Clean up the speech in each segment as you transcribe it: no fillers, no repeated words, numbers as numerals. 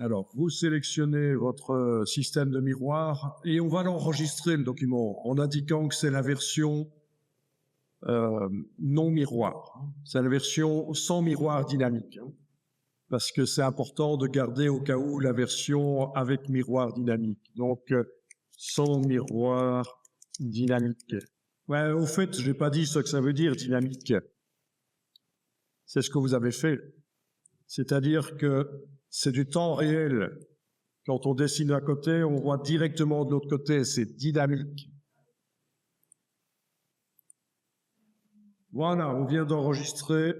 Alors, vous sélectionnez votre système de miroir et on va l'enregistrer, le document, en indiquant que c'est la version non miroir. C'est la version sans miroir dynamique. Parce que c'est important de garder au cas où la version avec miroir dynamique. Donc, sans miroir dynamique. Ouais, au fait, je n'ai pas dit ce que ça veut dire, dynamique. C'est ce que vous avez fait. C'est-à-dire que c'est du temps réel. Quand on dessine d'un côté, on voit directement de l'autre côté. C'est dynamique. Voilà, on vient d'enregistrer.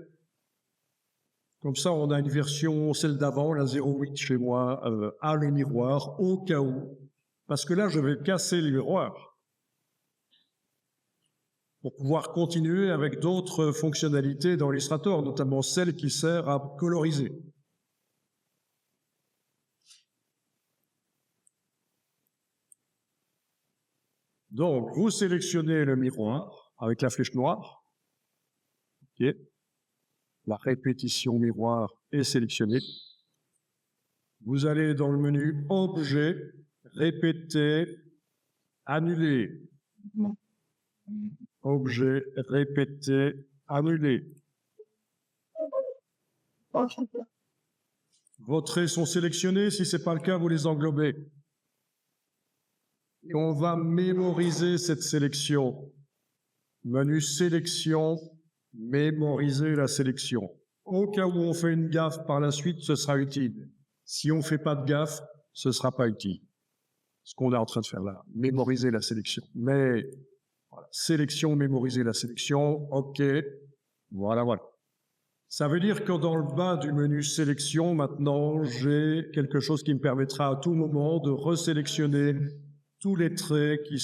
Comme ça, on a une version, celle d'avant, la 08 chez moi, à le miroir, au cas où. Parce que là, je vais casser le miroir pour pouvoir continuer avec d'autres fonctionnalités dans Illustrator, notamment celle qui sert à coloriser. Donc, vous sélectionnez le miroir avec la flèche noire. OK. La répétition miroir est sélectionnée. Vous allez dans le menu Objet, Répéter, Annuler. Objet, Répéter, Annuler. Vos traits sont sélectionnés. Si ce n'est pas le cas, vous les englobez. Et on va mémoriser cette sélection. Menu Sélection, mémoriser la sélection. Au cas où on fait une gaffe par la suite, ce sera utile. Si on ne fait pas de gaffe, ce ne sera pas utile. Ce qu'on est en train de faire là, mémoriser la sélection. Mais, voilà, sélection, mémoriser la sélection, OK. Voilà. Ça veut dire que dans le bas du menu sélection, maintenant, j'ai quelque chose qui me permettra à tout moment de resélectionner tous les traits qui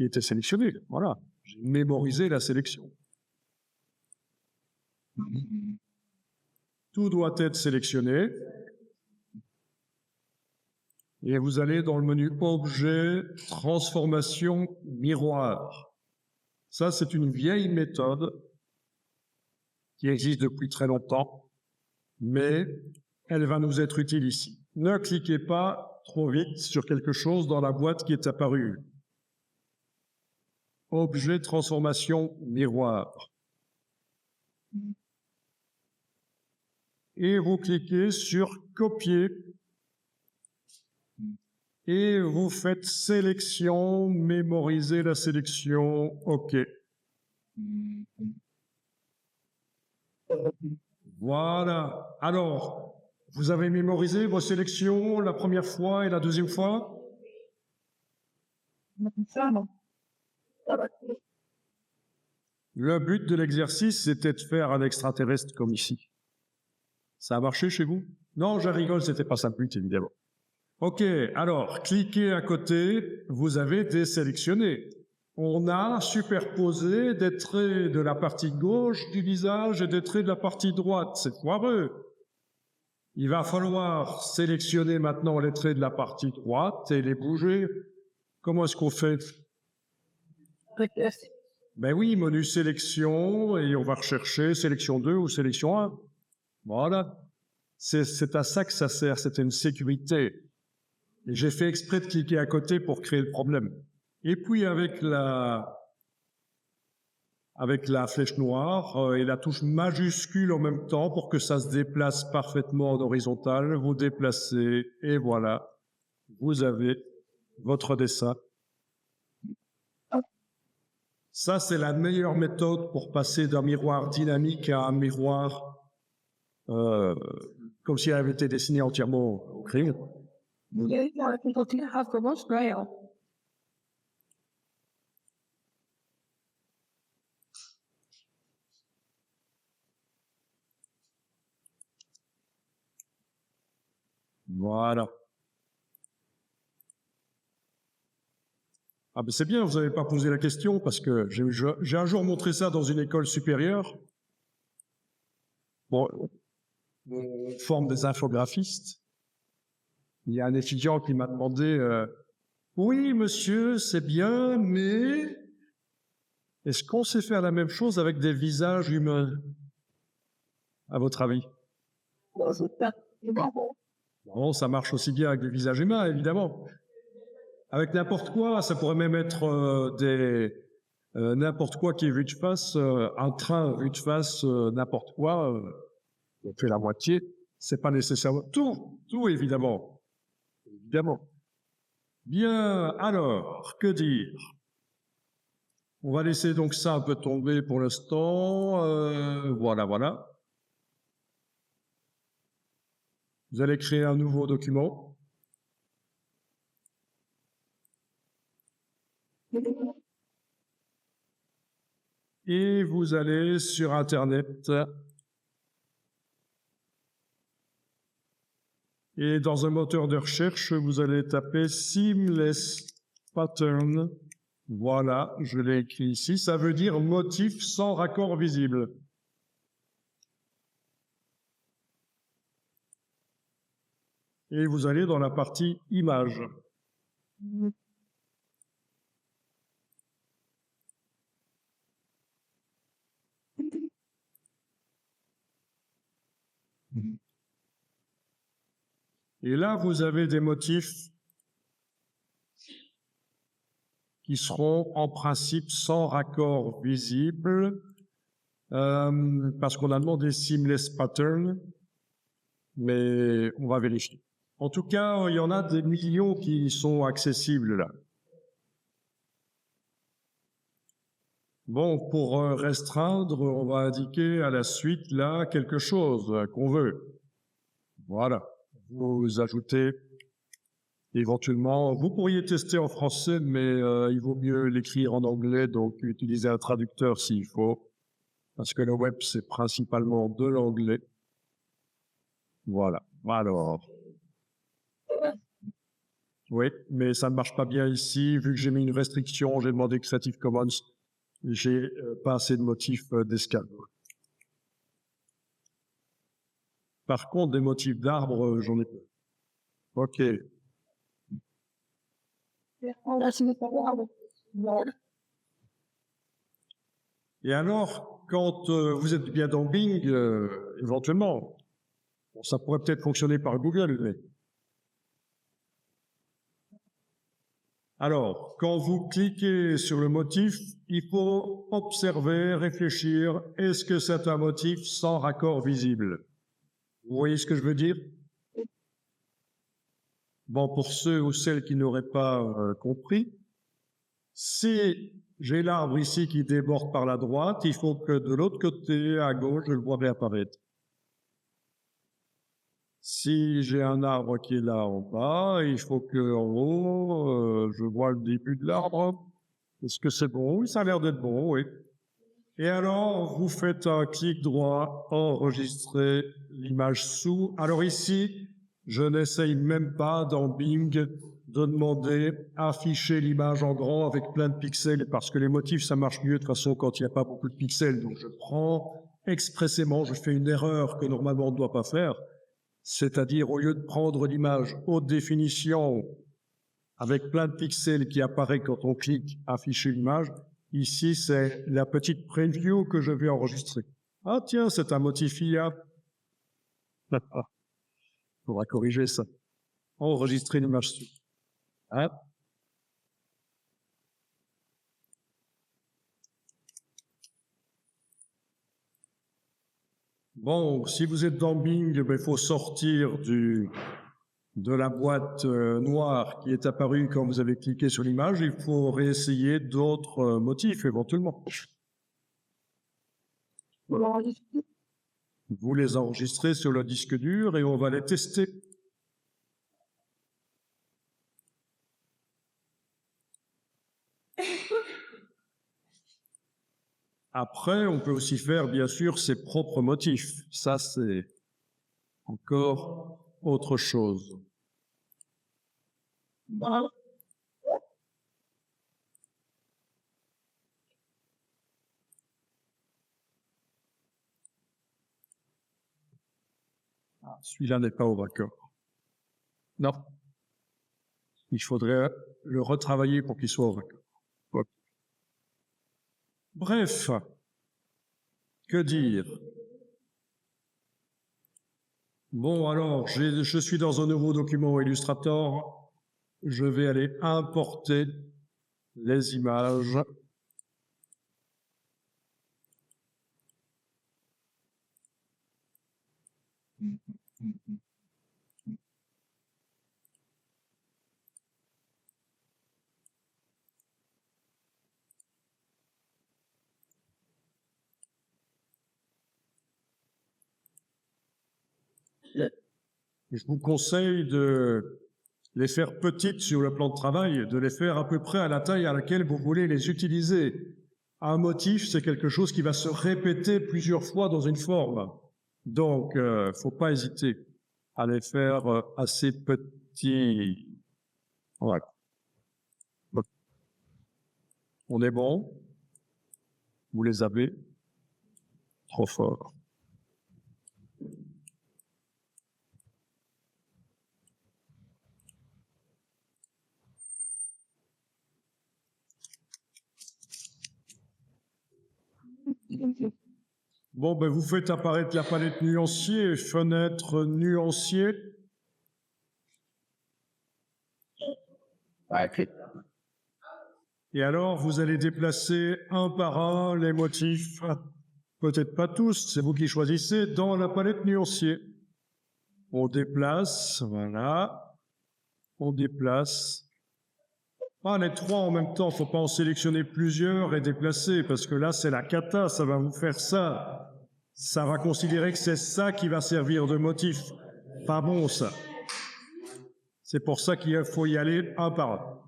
étaient sélectionnés. Voilà, j'ai mémorisé la sélection. Tout doit être sélectionné. Et vous allez dans le menu Objet, Transformation, Miroir. Ça, c'est une vieille méthode qui existe depuis très longtemps, mais elle va nous être utile ici. Ne cliquez pas trop vite sur quelque chose dans la boîte qui est apparue. Objet, transformation, miroir. Et vous cliquez sur Copier. Et vous faites Sélection, mémoriser la sélection, OK. Voilà. Alors, vous avez mémorisé vos sélections la première fois et la deuxième fois? Le but de l'exercice, c'était de faire un extraterrestre comme ici. Ça a marché chez vous? Non, je rigole, c'était pas ça le but, évidemment. OK, alors, cliquez à côté, vous avez désélectionné. On a superposé des traits de la partie gauche du visage et des traits de la partie droite. C'est foireux. Il va falloir sélectionner maintenant les traits de la partie droite et les bouger. Comment est-ce qu'on fait? Ben oui, menu sélection, et on va rechercher sélection 2 ou sélection 1. Voilà. C'est à ça que ça sert, c'était une sécurité. Et j'ai fait exprès de cliquer à côté pour créer le problème. Et puis avec la flèche noire et la touche majuscule en même temps pour que ça se déplace parfaitement en horizontal, vous déplacez et voilà, vous avez votre dessin. Ça, c'est la meilleure méthode pour passer d'un miroir dynamique à un miroir comme s'il avait été dessiné entièrement au crayon. Voilà. Ah ben c'est bien, vous n'avez pas posé la question, parce que j'ai un jour montré ça dans une école supérieure. Bon, on forme des infographistes. Il y a un étudiant qui m'a demandé oui, monsieur, c'est bien, mais est-ce qu'on sait faire la même chose avec des visages humains, à votre avis? Bon, ça marche aussi bien avec le visage humain, évidemment. Avec n'importe quoi, ça pourrait même être n'importe quoi qui est vu de face, un train vu de face, n'importe quoi, on fait la moitié, c'est pas nécessairement tout évidemment, évidemment. Bien, alors, que dire? On va laisser donc ça un peu tomber pour l'instant, voilà. Vous allez créer un nouveau document. Et vous allez sur Internet. Et dans un moteur de recherche, vous allez taper Seamless Pattern. Voilà, je l'ai écrit ici. Ça veut dire motif sans raccord visible. Et vous allez dans la partie Images. Et là, vous avez des motifs qui seront en principe sans raccord visible, parce qu'on a demandé Seamless Pattern, mais on va vérifier. En tout cas, il y en a des millions qui sont accessibles là. Bon, pour restreindre, on va indiquer à la suite là quelque chose qu'on veut. Voilà. Vous ajoutez éventuellement, vous pourriez tester en français, mais il vaut mieux l'écrire en anglais, donc utiliser un traducteur s'il faut, parce que le web c'est principalement de l'anglais. Voilà. Alors. Oui, mais ça ne marche pas bien ici, vu que j'ai mis une restriction, j'ai demandé Creative Commons, j'ai pas assez de motifs d'escale. Par contre, des motifs d'arbres, j'en ai peu. Ok. Et alors, quand vous êtes bien dans Bing, éventuellement, bon, ça pourrait peut-être fonctionner par Google, mais... Alors, quand vous cliquez sur le motif, il faut observer, réfléchir, est-ce que c'est un motif sans raccord visible? Vous voyez ce que je veux dire? Bon, pour ceux ou celles qui n'auraient pas compris, si j'ai l'arbre ici qui déborde par la droite, il faut que de l'autre côté, à gauche, je le vois réapparaître. Si j'ai un arbre qui est là en bas, il faut que en haut, je vois le début de l'arbre. Est-ce que c'est bon? Oui, ça a l'air d'être bon, oui. Et alors, vous faites un clic droit, enregistrer l'image sous. Alors ici, je n'essaye même pas dans Bing de demander afficher l'image en grand avec plein de pixels, parce que les motifs, ça marche mieux de toute façon quand il n'y a pas beaucoup de pixels. Donc je prends expressément, je fais une erreur que normalement on ne doit pas faire. C'est-à-dire, au lieu de prendre l'image haute définition avec plein de pixels qui apparaît quand on clique afficher l'image, ici, c'est la petite preview que je vais enregistrer. Ah tiens, c'est un motif IA. Il faudra corriger ça. Enregistrer l'image sous. Hein? Bon, si vous êtes dans Bing, il faut sortir de la boîte noire qui est apparue quand vous avez cliqué sur l'image. Il faut réessayer d'autres motifs éventuellement. Vous les enregistrez sur le disque dur et on va les tester. Après, on peut aussi faire, bien sûr, ses propres motifs. Ça, c'est encore autre chose. Celui-là n'est pas au raccord. Non. Il faudrait le retravailler pour qu'il soit au raccord. Ouais. Bref, que dire? Bon, alors, je suis dans un nouveau document Illustrator. Je vais aller importer les images. Je vous conseille de les faire petites sur le plan de travail, de les faire à peu près à la taille à laquelle vous voulez les utiliser. Un motif, c'est quelque chose qui va se répéter plusieurs fois dans une forme. Donc, faut pas hésiter à les faire assez petits. Voilà. On est bon? Vous les avez? Trop fort. Bon, ben vous faites apparaître la palette nuancier, fenêtre nuancier. Et alors, vous allez déplacer un par un les motifs, peut-être pas tous, c'est vous qui choisissez, dans la palette nuancier. On déplace, voilà. On déplace. Ah, les trois en même temps, faut pas en sélectionner plusieurs et déplacer, parce que là, c'est la cata, ça va vous faire ça. Ça va considérer que c'est ça qui va servir de motif. Pas bon, ça. C'est pour ça qu'il faut y aller un par un.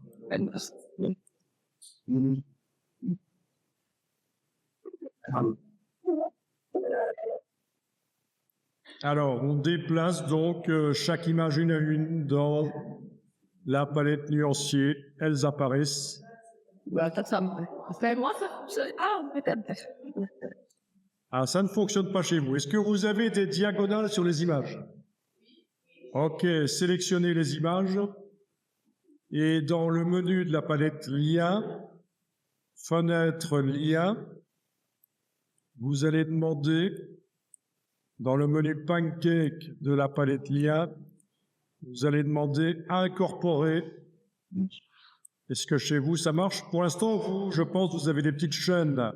Alors, on déplace donc chaque image une à une dans la palette nuancier. Elles apparaissent. Ah, ça ne fonctionne pas chez vous. Est-ce que vous avez des diagonales sur les images? Ok, sélectionnez les images. Et dans le menu de la palette Lien, fenêtre Lien, vous allez demander, dans le menu Pancake de la palette Lien, vous allez demander Incorporer. Est-ce que chez vous, ça marche? Pour l'instant, vous, je pense, vous avez des petites chaînes.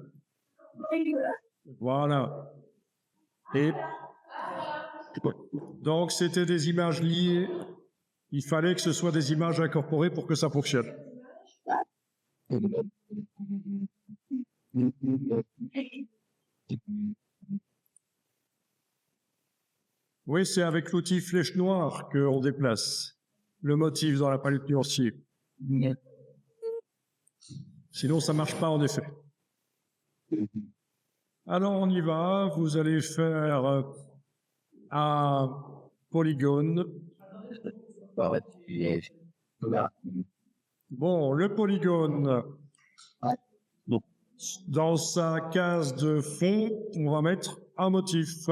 Voilà. Et donc, c'était des images liées. Il fallait que ce soit des images incorporées pour que ça fonctionne. Oui, c'est avec l'outil flèche noire qu'on déplace le motif dans la palette nuancier. Sinon, ça marche pas en effet. Alors, on y va. Vous allez faire un polygone. Bon, le polygone, dans sa case de fond, on va mettre un motif.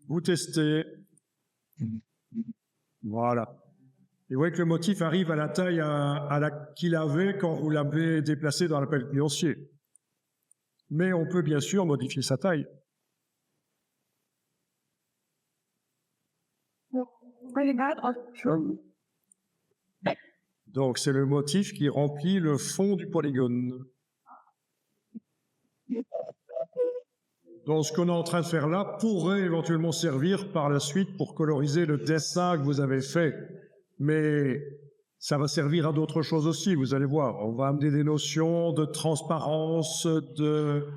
Vous testez. Voilà. Et vous voyez que le motif arrive à la taille qu'il avait quand vous l'avez déplacé dans la palette nuancier. Mais on peut bien sûr modifier sa taille. Donc c'est le motif qui remplit le fond du polygone. Donc ce qu'on est en train de faire là pourrait éventuellement servir par la suite pour coloriser le dessin que vous avez fait. Mais ça va servir à d'autres choses aussi, vous allez voir. On va amener des notions de transparence, de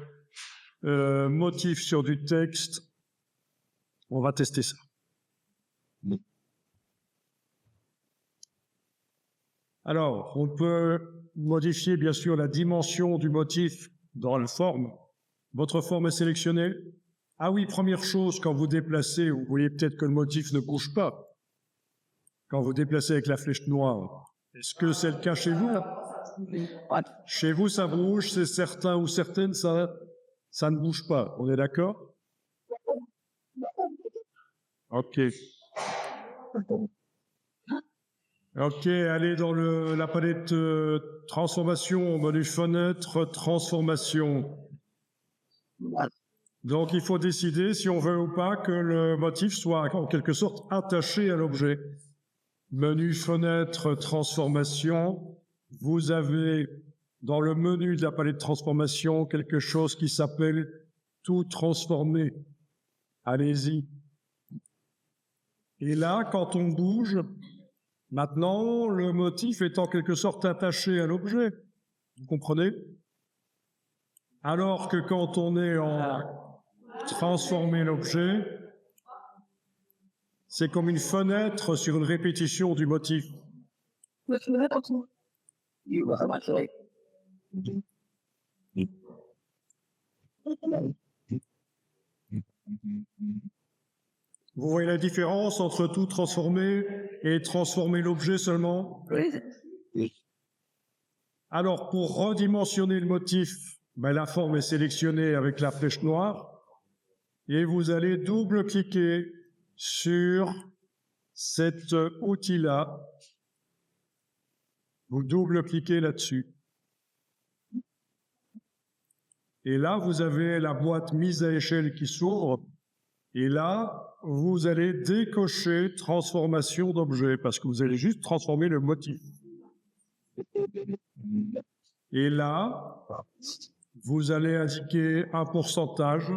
motifs sur du texte. On va tester ça. Alors, on peut modifier bien sûr la dimension du motif dans la forme. Votre forme est sélectionnée. Ah oui, première chose, quand vous déplacez, vous voyez peut-être que le motif ne bouge pas. Quand vous déplacez avec la flèche noire. Est-ce que c'est le cas chez vous? Chez vous, ça bouge, c'est certain ou certaine, ça ne bouge pas. On est d'accord? Ok. Ok, allez dans la palette transformation, menu fenêtre, transformation. Donc, il faut décider si on veut ou pas que le motif soit en quelque sorte attaché à l'objet. Menu, fenêtre, transformation. Vous avez dans le menu de la palette de transformation quelque chose qui s'appelle tout transformer. Allez-y. Et là, quand on bouge, maintenant, le motif est en quelque sorte attaché à l'objet. Vous comprenez? Alors que quand on est en transformer l'objet, c'est comme une fenêtre sur une répétition du motif. Vous voyez la différence entre tout transformer et transformer l'objet seulement? Oui. Alors, pour redimensionner le motif, la forme est sélectionnée avec la flèche noire et vous allez double-cliquer sur cet outil-là. Vous double-cliquez là-dessus. Et là, vous avez la boîte mise à échelle qui s'ouvre. Et là, vous allez décocher transformation d'objet parce que vous allez juste transformer le motif. Et là, vous allez indiquer un pourcentage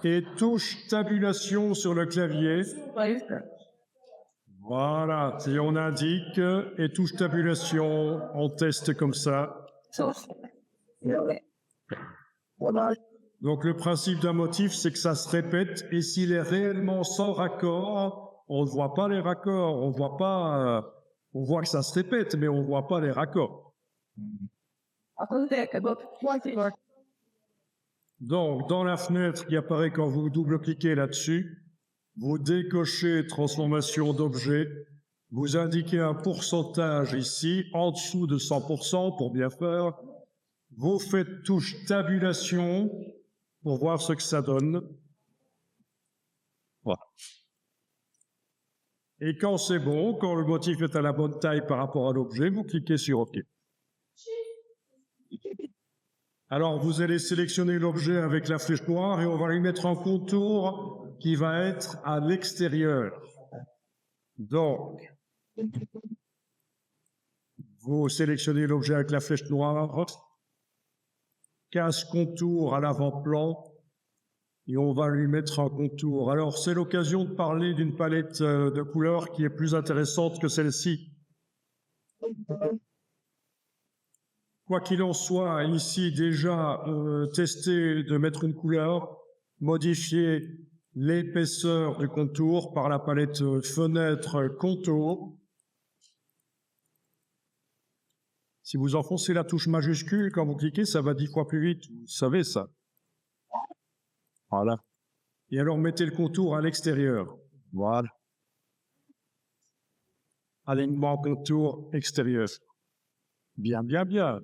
et touche tabulation sur le clavier. Voilà, si on indique et touche tabulation, on teste comme ça. Donc le principe d'un motif, c'est que ça se répète et s'il est réellement sans raccord, on ne voit pas les raccords, on voit pas, on voit que ça se répète, mais on ne voit pas les raccords. Donc dans la fenêtre qui apparaît quand vous double-cliquez là-dessus, vous décochez transformation d'objet, vous indiquez un pourcentage ici, en dessous de 100% pour bien faire, vous faites touche tabulation pour voir ce que ça donne. Voilà. Et quand c'est bon, quand le motif est à la bonne taille par rapport à l'objet, vous cliquez sur OK. Alors, vous allez sélectionner l'objet avec la flèche noire et on va lui mettre un contour qui va être à l'extérieur. Donc, vous sélectionnez l'objet avec la flèche noire, casse contour à l'avant-plan, et on va lui mettre un contour. Alors, c'est l'occasion de parler d'une palette de couleurs qui est plus intéressante que celle-ci. Quoi qu'il en soit, ici, déjà, tester de mettre une couleur, modifier l'épaisseur du contour par la palette fenêtre contour. Si vous enfoncez la touche majuscule, quand vous cliquez, ça va 10 fois plus vite. Vous savez ça. Voilà. Et alors, mettez le contour à l'extérieur. Voilà. Alignement contour extérieur. Bien, bien, bien.